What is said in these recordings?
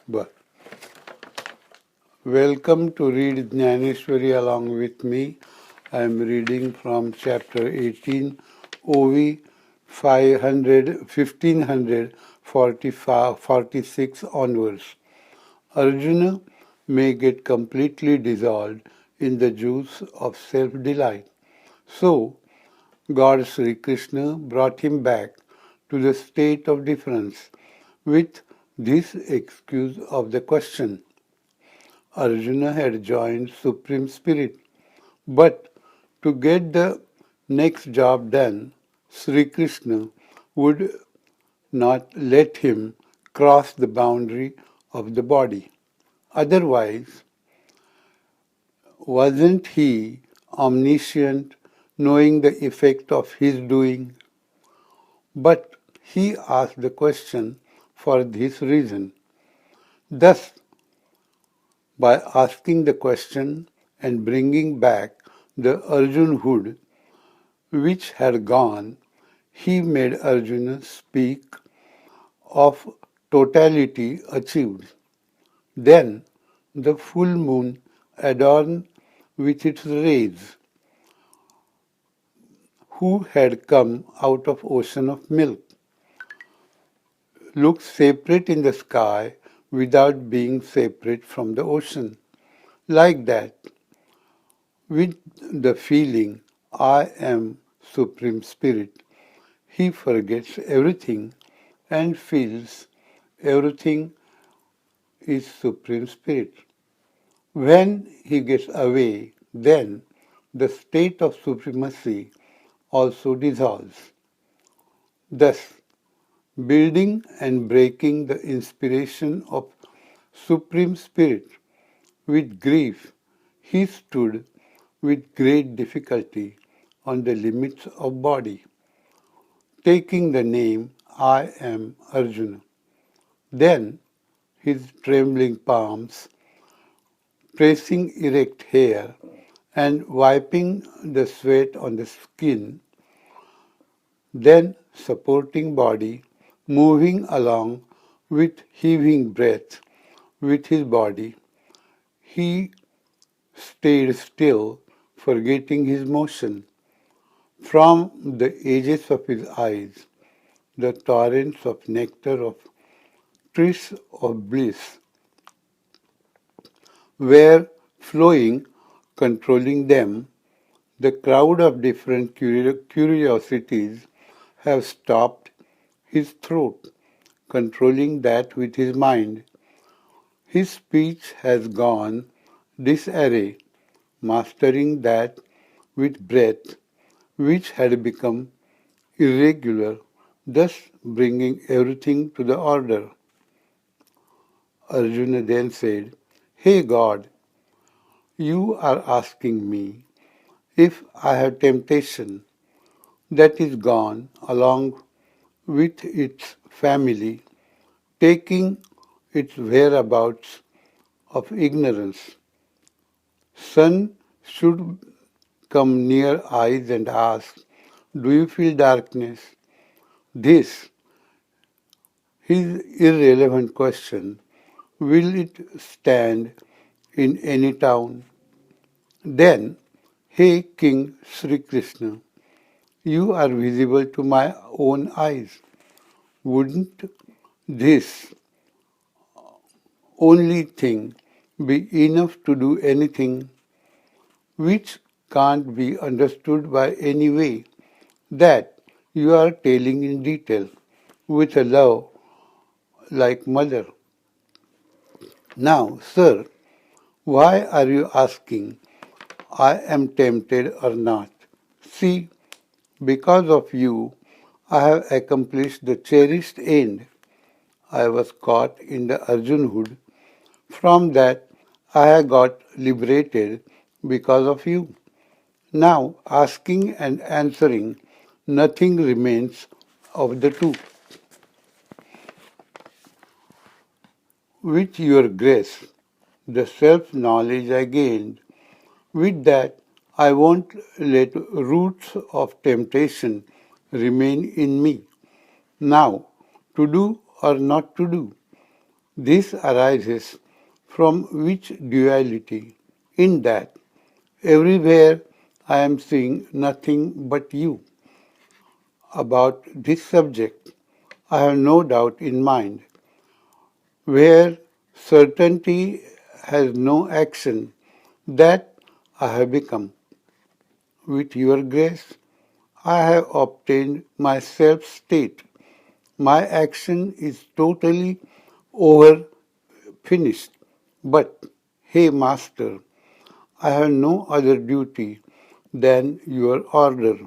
But welcome to read Dnyaneshwari along with me. I am reading from chapter 18, Owies 1546 onwards. Arjuna may get completely dissolved in the juice of self-delight. So, God Shri Krishna brought him back to the state of difference with this excuse of the question. Arjuna had joined Supreme Spirit, but to get the next job done, Sri Krishna would not let him cross the boundary of the body. Otherwise, wasn't he omniscient, knowing the effect of his doing? But he asked the question for this reason. Thus, by asking the question and bringing back the Arjunhood which had gone, he made Arjuna speak of totality achieved. Then the full moon adorned with its rays, who had come out of ocean of milk, looked separate in the sky without being separate from the ocean. Like that, with the feeling, I am Supreme Spirit, he forgets everything and feels everything is Supreme Spirit. When he gets away, then the state of supremacy also dissolves. Thus, building and breaking the inspiration of Supreme Spirit with grief, he stood with great difficulty on the limits of body, taking the name I am Arjuna. Then his trembling palms, pressing erect hair and wiping the sweat on the skin, then supporting body, moving along with heaving breath with his body, he stayed still, forgetting his motion. From the edges of his eyes, the torrents of nectar of trees of bliss were flowing, controlling them. The crowd of different curiosities have stopped his throat, controlling that with his mind. His speech has gone disarray, mastering that with breath, which had become irregular, thus bringing everything to the order. Arjuna then said, Hey God, you are asking me if I have temptation that is gone along with its family, taking its whereabouts of ignorance. Sun should come near eyes and ask, Do you feel darkness? This, his irrelevant question, will it stand in any town? Then, hey King Shri Krishna, you are visible to my own eyes. Wouldn't this only thing be enough to do anything which can't be understood by any way that you are telling in detail with a love like mother? Now, sir, why are you asking I am tempted or not? See, because of you, I have accomplished the cherished end. I was caught in the Arjunhood. From that, I have got liberated because of you. Now, asking and answering, nothing remains of the two. With your grace, the self-knowledge I gained, with that I won't let roots of temptation remain in me. Now, to do or not to do, This arises from which duality? In that everywhere I am seeing nothing but you. About this subject, I have no doubt in mind. Where certainty has no action, that I have become. With your grace, I have obtained my self state. My action is totally over finished. But, hey Master, I have no other duty than your order.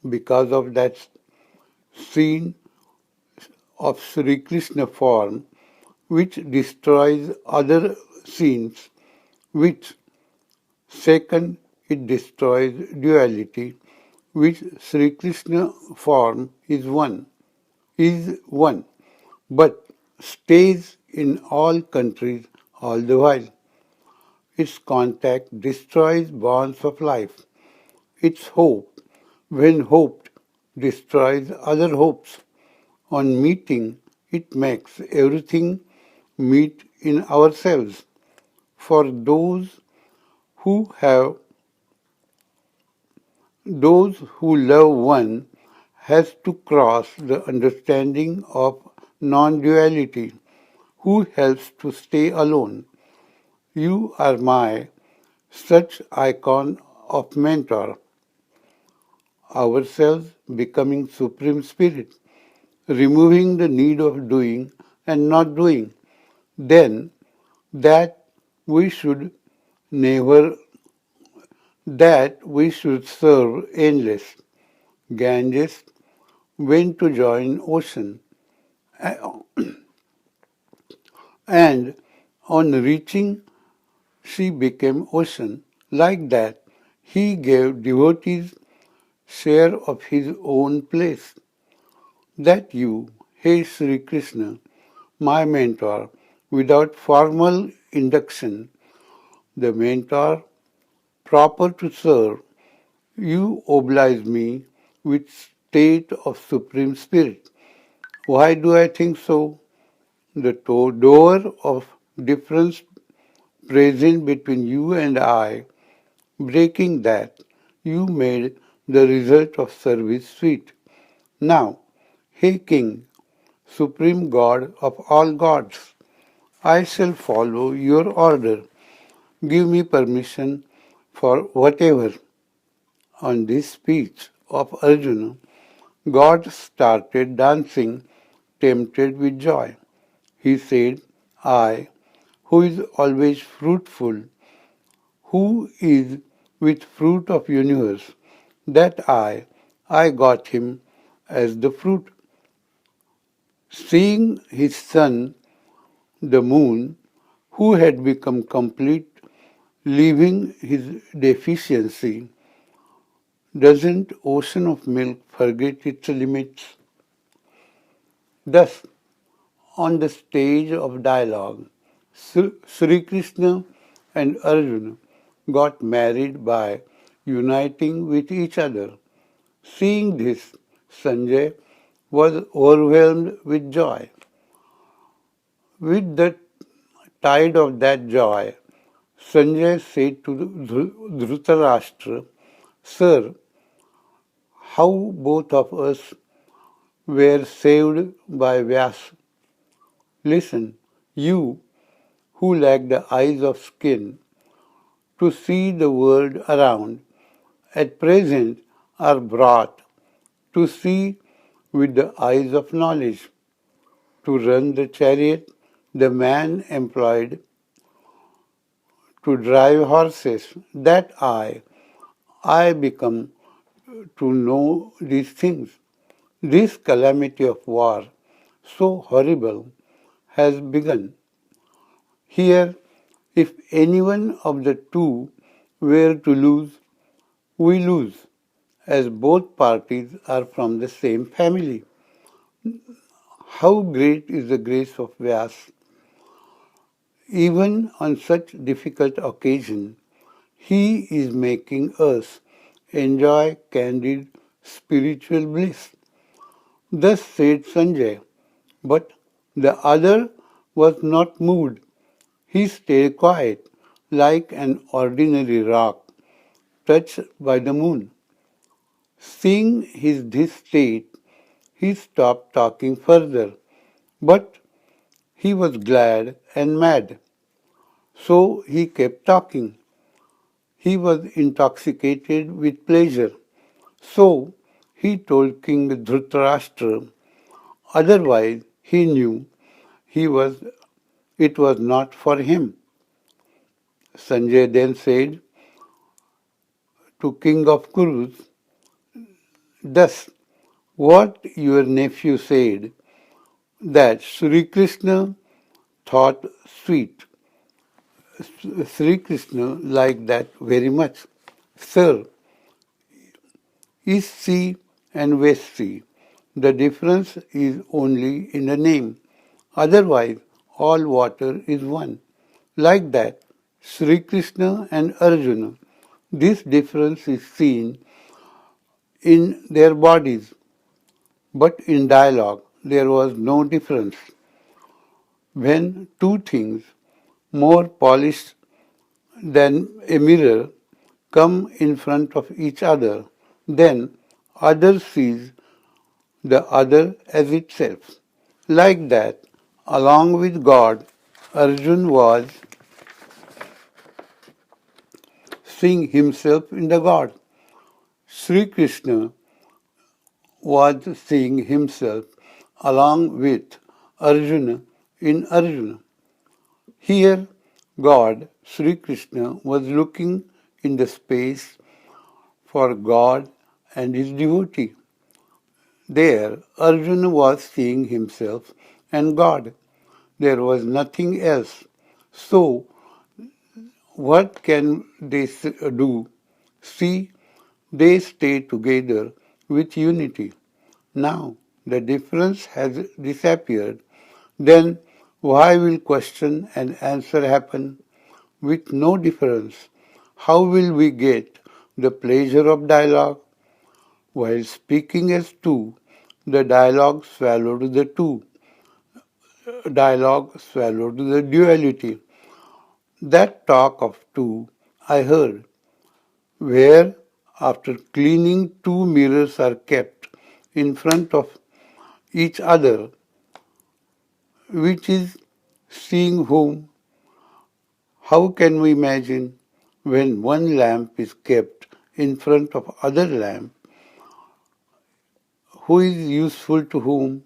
Because of that scene of Shri Krishna form, which destroys other scenes, which second it destroys duality, which Sri Krishna form is one, but stays in all countries all the while. Its contact destroys bonds of life. Its hope, when hoped, destroys other hopes. On meeting, it makes everything meet in ourselves. For have those who love one has to cross the understanding of non-duality, who helps to stay alone. You are my such icon of mentor, ourselves becoming Supreme Spirit, removing the need of doing and not doing. Then that we should never that we should serve endless. Ganges went to join ocean and on reaching she became ocean. Like that he gave devotees share of his own place. That you, hey Sri Krishna, my mentor, without formal induction, the mentor proper to serve, you oblige me with state of supreme spirit. Why do I think so? The door of difference present between you and I, breaking that, you made the result of service sweet. Now, hey King, Supreme God of all gods, I shall follow your order. Give me permission for whatever. On this speech of Arjuna, God started dancing, tempted with joy. He said, I, who is always fruitful, who is with fruit of universe, that I got him as the fruit. Seeing his son, the moon, who had become complete, leaving his deficiency, doesn't ocean of milk forget its limits? Thus, on the stage of dialogue, Sri Krishna and Arjuna got married by uniting with each other. Seeing this, Sanjay was overwhelmed with joy. With the tide of that joy, Sanjay said to Dhritarashtra, Sir, how both of us were saved by Vyasa. Listen, you who lack the eyes of skin to see the world around, at present are brought to see with the eyes of knowledge. To run the chariot, the man employed to drive horses, that I become to know these things. This calamity of war, so horrible, has begun. Here, if any one of the two were to lose, we lose, as both parties are from the same family. How great is the grace of Vyas! Even on such difficult occasion, he is making us enjoy candid spiritual bliss. Thus said Sanjay, but the other was not moved. He stayed quiet, like an ordinary rock touched by the moon. Seeing this state, he stopped talking further, but he was glad and mad. So he kept talking. He was intoxicated with pleasure. So he told King Dhritarashtra, otherwise he knew he was it was not for him. Sanjay then said to King of Kurus, thus what your nephew said, that Shri Krishna thought sweet. Sri Krishna liked that very much. Sir, East Sea and West Sea. The difference is only in the name. Otherwise, all water is one. Like that, Sri Krishna and Arjuna. This difference is seen in their bodies, but in dialogue there was no difference. When two things, more polished than a mirror, come in front of each other, then other sees the other as itself. Like that, along with God, Arjuna was seeing himself in the God. Sri Krishna was seeing himself along with Arjuna in Arjuna. Here, God, Sri Krishna, was looking in the space for God and his devotee. There, Arjuna was seeing himself and God. There was nothing else. So, what can they do? See, they stay together with unity. Now, the difference has disappeared. Then, why will question and answer happen? With no difference, how will we get the pleasure of dialogue? While speaking as two, the dialogue swallowed the two. Dialogue swallowed the duality. That talk of two I heard, where after cleaning two mirrors are kept in front of each other, which is seeing whom. How can we imagine when one lamp is kept in front of other lamp, who is useful to whom,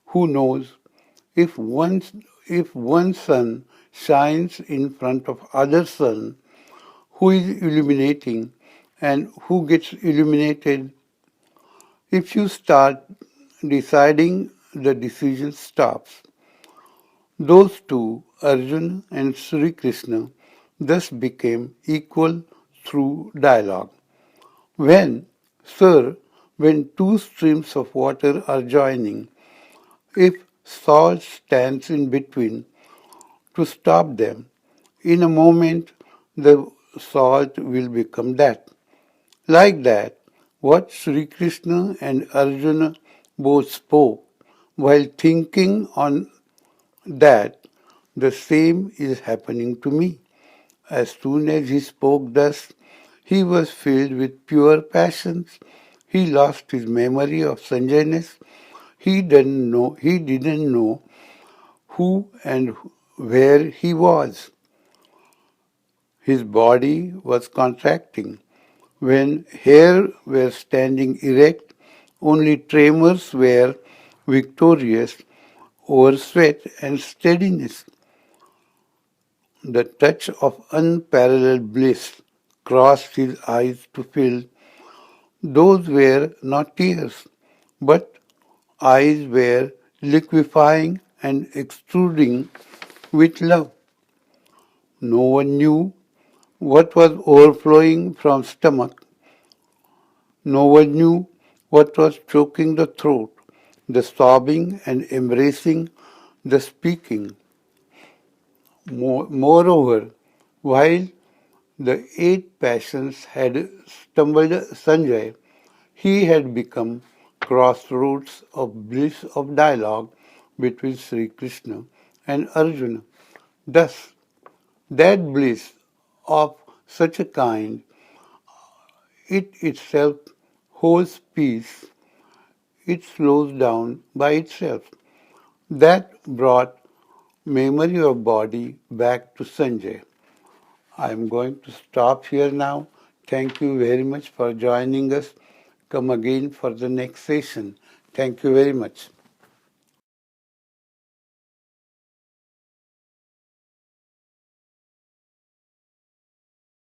who knows? If one, if one sun shines in front of other sun, who is illuminating and who gets illuminated? If you start deciding, the decision stops. Those two, Arjuna and Sri Krishna, thus became equal through dialogue. When, sir, when two streams of water are joining, if salt stands in between to stop them, in a moment the salt will become that. Like that, what Sri Krishna and Arjuna both spoke while thinking on that, the same is happening to me. As soon as he spoke thus, he was filled with pure passions. He lost his memory of Sanjayness. He didn't know who and where he was. His body was contracting. When hair were standing erect, only tremors were victorious over sweat and steadiness. The touch of unparalleled bliss crossed his eyes to fill. Those were not tears, but eyes were liquefying and extruding with love. No one knew what was overflowing from stomach. No one knew what was choking the throat, the sobbing and embracing, the speaking. Moreover, while the eight passions had stumbled Sanjay, he had become crossroads of bliss of dialogue between Sri Krishna and Arjuna. Thus, that bliss of such a kind, it itself holds peace, it slows down by itself. That brought memory of body back to Sanjay. I am going to stop here now. Thank you very much for joining us. Come again for the next session. Thank you very much.